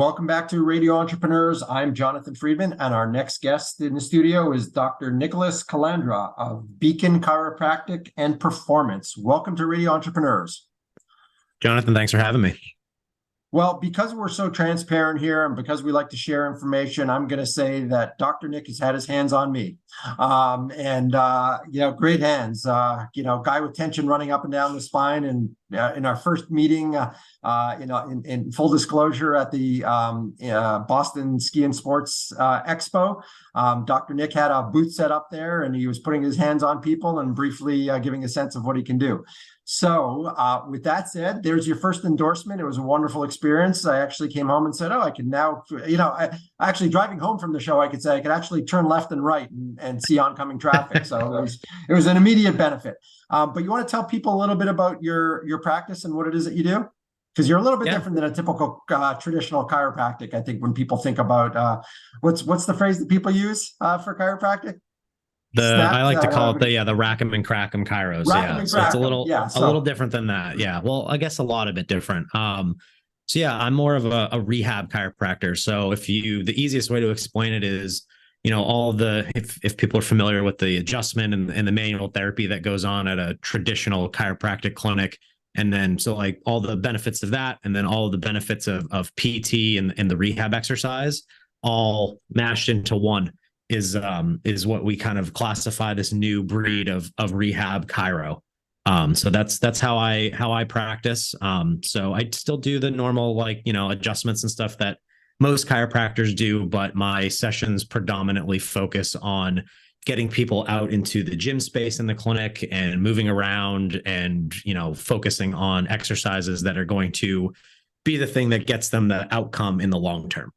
Welcome back to Radio Entrepreneurs. I'm Jonathan Freedman, and our next guest in the studio is Dr. Nicholas Calandra of Beacon Chiropractic and Performance. Welcome to Radio Entrepreneurs. Jonathan, thanks for having me. Well, because we're so transparent here and because we like to share information, I'm going to say that Dr. Nick has had his hands on me. Great hands, guy with tension running up and down the spine. And in our first meeting, in full disclosure at the Boston Ski and Sports Expo, Dr. Nick had a booth set up there and he was putting his hands on people and briefly giving a sense of what he can do. So with that said, there's your first endorsement. It was a wonderful experience. I actually came home and said, I can now, actually driving home from the show, I could say I could actually turn left and right and see oncoming traffic. So it was an immediate benefit. But you want to tell people a little bit about your practice and what it is that you do? Because you're a little bit different than a typical traditional chiropractic. I think when people think about what's the phrase that people use for chiropractic? I like to call it the rack 'em and crack 'em chiros. So it's a little different than that. Yeah. Well, I guess a lot of it different. I'm more of a rehab chiropractor. So the easiest way to explain it is, if people are familiar with the adjustment and the manual therapy that goes on at a traditional chiropractic clinic, and then like all the benefits of that, and then all the benefits of PT and the rehab exercise, all mashed into one is what we kind of classify this new breed of rehab chiro. So that's how I practice. So I still do the normal, adjustments and stuff that most chiropractors do, but my sessions predominantly focus on getting people out into the gym space in the clinic and moving around and, focusing on exercises that are going to be the thing that gets them the outcome in the long term.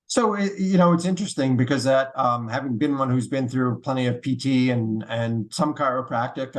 So, it's interesting because that having been one who's been through plenty of PT and some chiropractic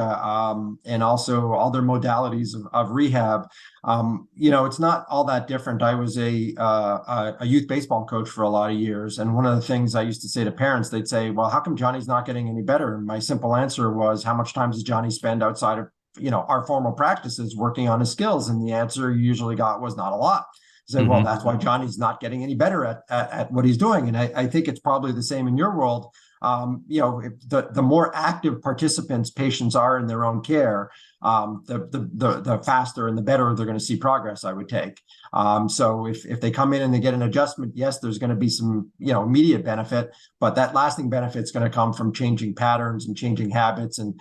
and also other modalities of rehab, it's not all that different. I was a youth baseball coach for a lot of years. And one of the things I used to say to parents, they'd say, well, how come Johnny's not getting any better? And my simple answer was, how much time does Johnny spend outside of, our formal practices working on his skills? And the answer you usually got was not a lot. Said, well, that's why Johnny's not getting any better at what he's doing. And I think it's probably the same in your world. The more active participants patients are in their own care, the faster and the better they're going to see progress, I would take. So if they come in and they get an adjustment, yes, there's going to be some, immediate benefit, but that lasting benefit is going to come from changing patterns and changing habits and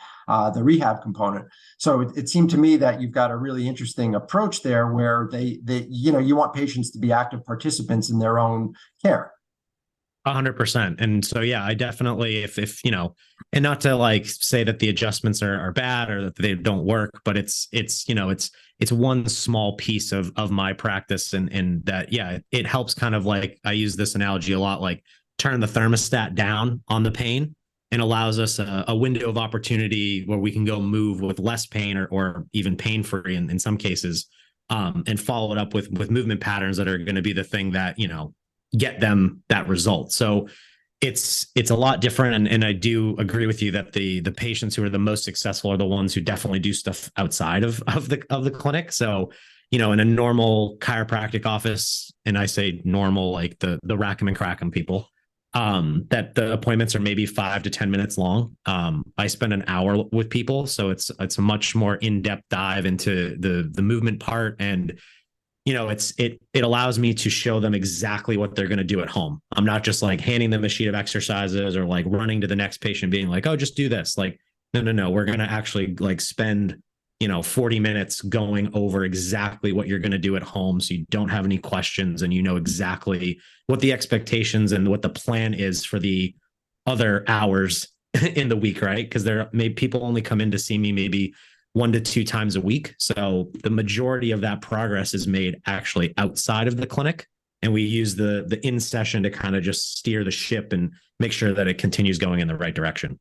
the rehab component. So it seemed to me that you've got a really interesting approach there where you want patients to be active participants in their own care. 100%. And so, I definitely, if and not to say that the adjustments are bad or that they don't work, but it's one small piece of my practice and that, it helps kind of I use this analogy a lot, turn the thermostat down on the pain and allows us a window of opportunity where we can go move with less pain or even pain-free in some cases, and follow it up with movement patterns that are going to be the thing that, get them that result. So it's a lot different. And I do agree with you that the patients who are the most successful are the ones who definitely do stuff outside of the clinic. So, in a normal chiropractic office, and I say normal, like the rack 'em and crack 'em people, that the appointments are maybe 5 to 10 minutes long. I spend an hour with people. So it's a much more in-depth dive into the movement part. And it allows me to show them exactly what they're going to do at home. I'm not just handing them a sheet of exercises or running to the next patient being oh, just do this. No. We're going to actually spend, 40 minutes going over exactly what you're going to do at home. So you don't have any questions and exactly what the expectations and what the plan is for the other hours in the week, right? Because people only come in to see me maybe 1 to 2 times a week. So the majority of that progress is made actually outside of the clinic. And we use the in session to kind of just steer the ship and make sure that it continues going in the right direction.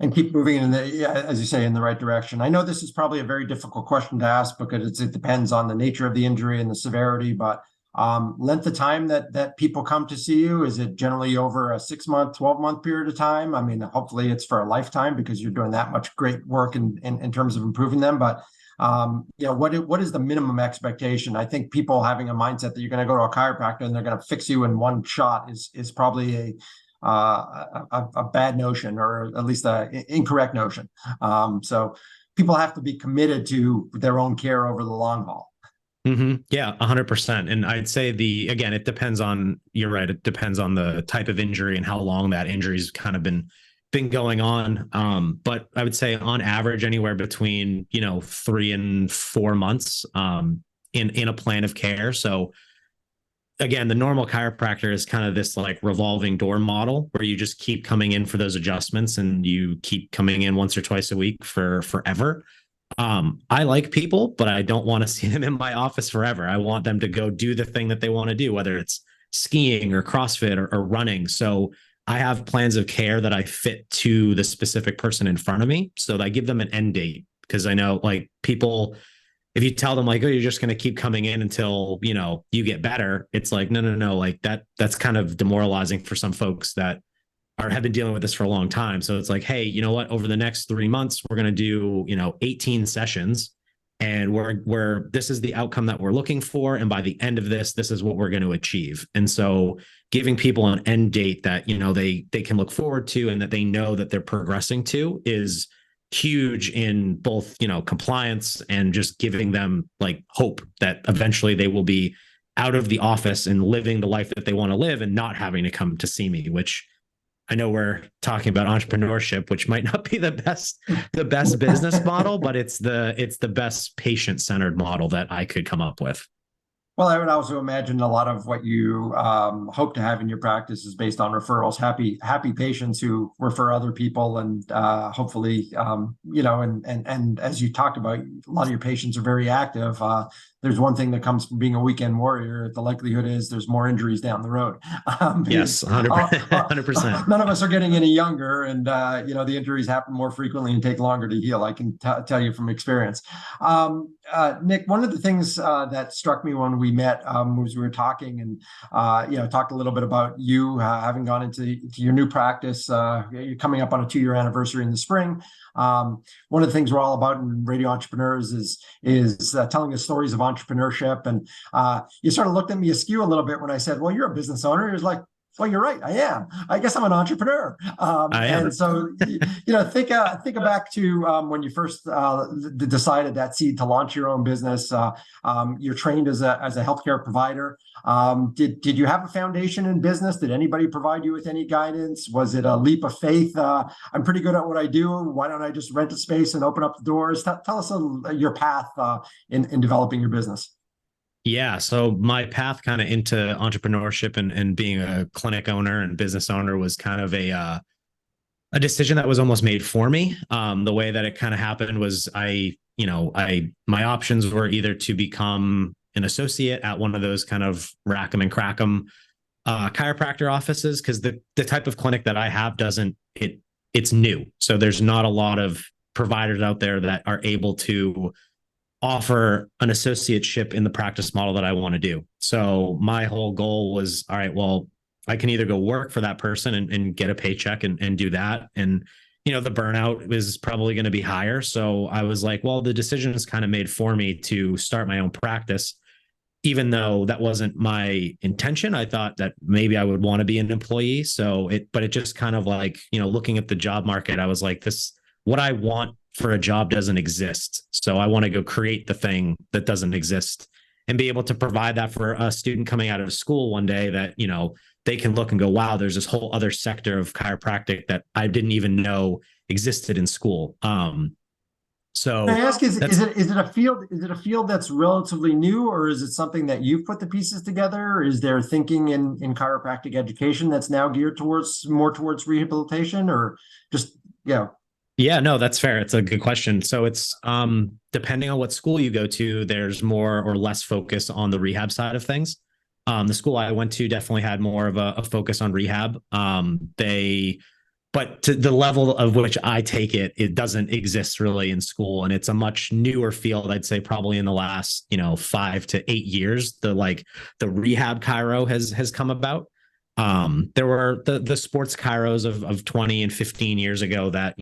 And keep moving as you say, in the right direction. I know this is probably a very difficult question to ask because it depends on the nature of the injury and the severity, but length of time that people come to see you, is it generally over a 6-month, 12-month period of time? I mean, hopefully it's for a lifetime because you're doing that much great work in terms of improving them. But what is the minimum expectation? I think people having a mindset that you're going to go to a chiropractor and they're going to fix you in one shot is probably a bad notion, or at least an incorrect notion. So people have to be committed to their own care over the long haul. Yeah, 100%. And I'd say again, it depends on, you're right. It depends on the type of injury and how long that injury's kind of been going on. But I would say on average, anywhere between, 3 and 4 months, in a plan of care. So again, the normal chiropractor is kind of this like revolving door model where you just keep coming in for those adjustments and you keep coming in once or twice a week for forever. I like people, but I don't want to see them in my office forever. I want them to go do the thing that they want to do, whether it's skiing or CrossFit or running. So I have plans of care that I fit to the specific person in front of me. So I give them an end date, because I know like people, if you tell them like, oh, you're just going to keep coming in until, you get better. It's like, no. Like that's kind of demoralizing for some folks that have been dealing with this for a long time. So it's like, hey, you know what? Over the next 3 months, we're going to do, 18 sessions, and this is the outcome that we're looking for. And by the end of this is what we're going to achieve. And so giving people an end date that, they can look forward to and that they know that they're progressing to is huge in both, compliance and just giving them like hope that eventually they will be out of the office and living the life that they want to live and not having to come to see me, which I know we're talking about entrepreneurship, which might not be the best business model, but it's the best patient-centered model that I could come up with. Well, I would also imagine a lot of what you hope to have in your practice is based on referrals, happy patients who refer other people, and hopefully, and as you talked about, a lot of your patients are very active. There's one thing that comes from being a weekend warrior. The likelihood is there's more injuries down the road. Yes, 100%. None of us are getting any younger, and the injuries happen more frequently and take longer to heal. I can tell you from experience. Nick, one of the things that struck me when we met was we were talking and talked a little bit about you having gone into your new practice. You're coming up on a 2-year anniversary in the spring. One of the things we're all about in Radio Entrepreneurs is telling the stories of entrepreneurship. And you sort of looked at me askew a little bit when I said, "Well, you're a business owner." You're like, "Well, you're right. I am. I guess I'm an entrepreneur." I am. And so, think back to when you first decided that seed to launch your own business. You're trained as a healthcare provider. Did you have a foundation in business? Did anybody provide you with any guidance? Was it a leap of faith? I'm pretty good at what I do. Why don't I just rent a space and open up the doors? Tell us your path in developing your business. Yeah. So my path kind of into entrepreneurship and being a clinic owner and business owner was kind of a decision that was almost made for me. The way that it kind of happened was my options were either to become an associate at one of those kind of rack 'em and crack 'em chiropractor offices, because the type of clinic that I have it's new. So there's not a lot of providers out there that are able to offer an associateship in the practice model that I want to do. So my whole goal was, all right, well, I can either go work for that person and get a paycheck and do that. And, the burnout is probably going to be higher. So I was like, well, the decision is kind of made for me to start my own practice, even though that wasn't my intention. I thought that maybe I would want to be an employee. But it just kind of like, looking at the job market, I was like, what I want for a job doesn't exist. So I want to go create the thing that doesn't exist and be able to provide that for a student coming out of school one day that, they can look and go, wow, there's this whole other sector of chiropractic that I didn't even know existed in school. So can I ask, is it a field that's relatively new, or is it something that you've put the pieces together? Is there thinking in chiropractic education that's now geared more towards rehabilitation, or just, Yeah, no, that's fair. It's a good question. So it's depending on what school you go to, there's more or less focus on the rehab side of things. The school I went to definitely had more of a focus on rehab. But to the level of which I take it, it doesn't exist really in school. And it's a much newer field, I'd say probably in the last, 5 to 8 years, the rehab chiro has come about. There were the sports chiros of 20 and 15 years ago that,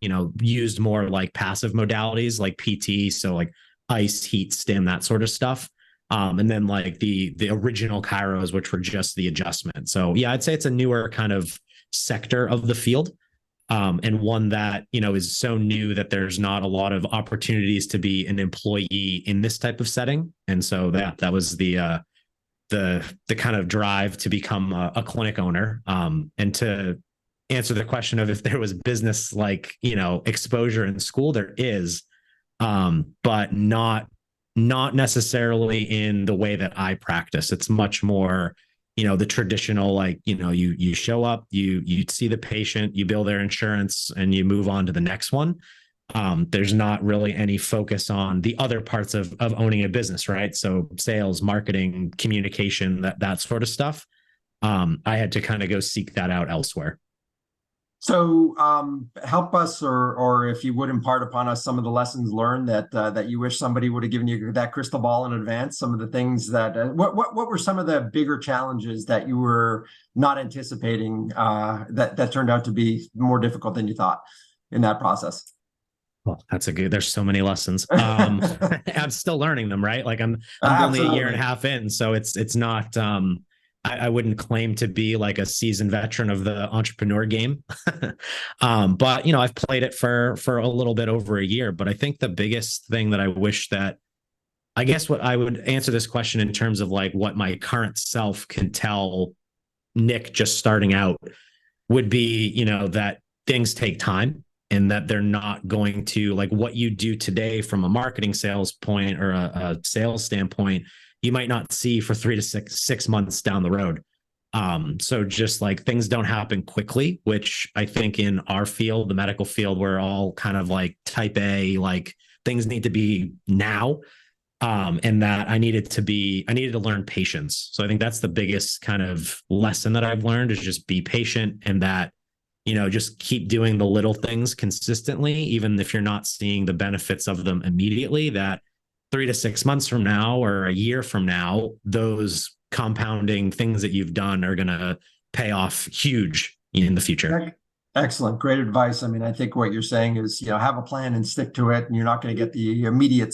used more like passive modalities like PT. So like ice, heat, stim, that sort of stuff. And then like the original chiros, which were just the adjustment. So yeah, I'd say it's a newer kind of sector of the field. And one that, you know, is so new that there's not a lot of opportunities to be an employee in this type of setting. And so that was the kind of drive to become a clinic owner, and to answer the question of if there was business, like, you know, exposure in school, there is, but not necessarily in the way that I practice. It's much more, you know, the traditional, like, you know, you show up, you see the patient, you bill their insurance, and you move on to the next one. There's not really any focus on the other parts of owning a business, right? So sales, marketing, communication, that sort of stuff. I had to kind of go seek that out elsewhere. So help us, or if you would impart upon us some of the lessons learned that you wish somebody would have given you that crystal ball in advance. Some of the things that what were some of the bigger challenges that you were not anticipating, that turned out to be more difficult than you thought in that process? Well, there's so many lessons. I'm still learning them, right? Like I'm only a year and a half in, so it's not, I wouldn't claim to be like a seasoned veteran of the entrepreneur game. But you know, I've played it for a little bit over a year. But I think the biggest thing that I wish that, I guess what I would answer this question in terms of like what my current self can tell Nick just starting out, would be, you know, that things take time, and that they're not going to, like, what you do today from a marketing sales point or a sales standpoint, you might not see for 3 to 6 months down the road. So just like things don't happen quickly, which I think in our field, the medical field, we're all kind of like type A, like things need to be now. And that I needed to learn patience. So I think that's the biggest kind of lesson that I've learned, is just be patient, and that, you know, just keep doing the little things consistently, even if you're not seeing the benefits of them immediately, that 3 to 6 months from now or a year from now, those compounding things that you've done are going to pay off huge in the future. Excellent. Great advice. I mean, I think what you're saying is, you know, have a plan and stick to it, and you're not going to get the immediate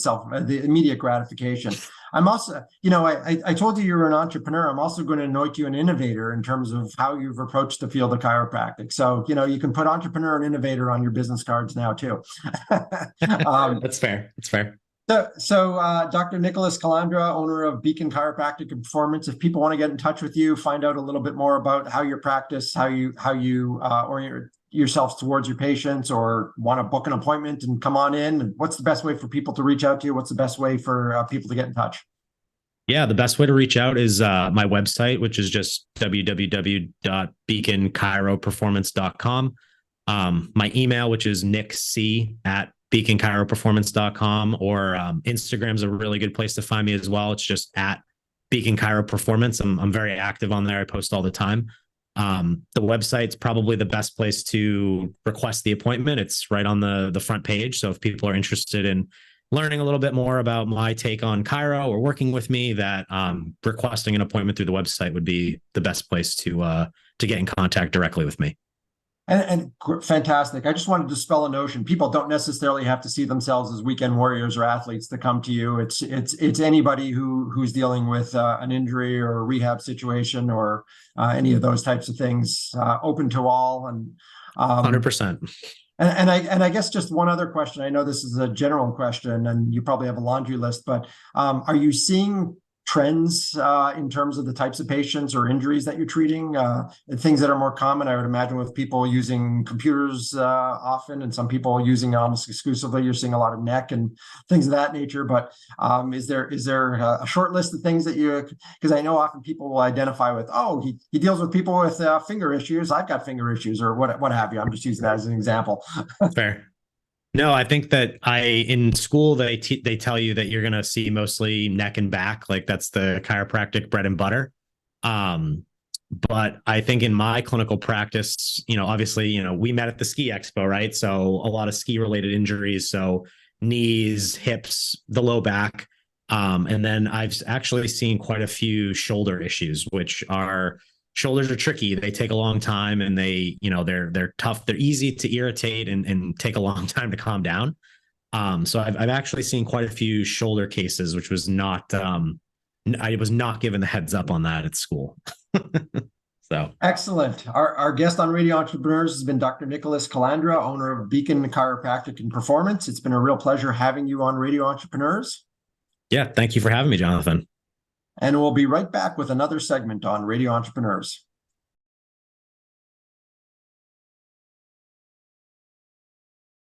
gratification. I'm also, you know, I told you were an entrepreneur. I'm also going to anoint you an innovator in terms of how you've approached the field of chiropractic. So, you know, you can put entrepreneur and innovator on your business cards now too. That's fair. That's fair. So, Dr. Nicholas Calandra, owner of Beacon Chiropractic and Performance, if people want to get in touch with you, find out a little bit more about how you practice, how you orient yourselves towards your patients, or want to book an appointment and come on in, what's the best way for people to reach out to you? What's the best way for people to get in touch? Yeah, the best way to reach out is my website, which is just www.beaconchiroperformance.com. My email, which is nickc@beaconchiroperformance.com, or Instagram's a really good place to find me as well. It's just at Beacon Chiro Performance. I'm very active on there. I post all the time. The website's probably the best place to request the appointment. It's right on the front page. So if people are interested in learning a little bit more about my take on chiro or working with me, that requesting an appointment through the website would be the best place to get in contact directly with me. And fantastic. I just wanted to dispel a notion. People don't necessarily have to see themselves as weekend warriors or athletes to come to you. It's anybody who's dealing with an injury or a rehab situation, or any of those types of things, open to all. And 100%. And I guess just one other question. I know this is a general question, and you probably have a laundry list, but are you seeing trends in terms of the types of patients or injuries that you're treating, things that are more common? I would imagine with people using computers often, and some people using almost exclusively, you're seeing a lot of neck and things of that nature. But is there a short list of things that you, because I know often people will identify with, oh, he deals with people with finger issues, I've got finger issues, or what have you. I'm just using that as an example. Fair. No, I think that in school, they tell you that you're going to see mostly neck and back. Like that's the chiropractic bread and butter. But I think in my clinical practice, you know, obviously, you know, we met at the ski expo, right? So a lot of ski related injuries. So knees, hips, the low back. And then I've actually seen quite a few shoulder issues, shoulders are tricky. They take a long time, and they're tough. They're easy to irritate and take a long time to calm down. So I've actually seen quite a few shoulder cases, which was not, I was not given the heads up on that at school. So Excellent. Our guest on Radio Entrepreneurs has been Dr. Nicholas Calandra, owner of Beacon Chiropractic and Performance. It's been a real pleasure having you on Radio Entrepreneurs. yeah, thank you for having me, Jonathan. And we'll be right back with another segment on Radio Entrepreneurs.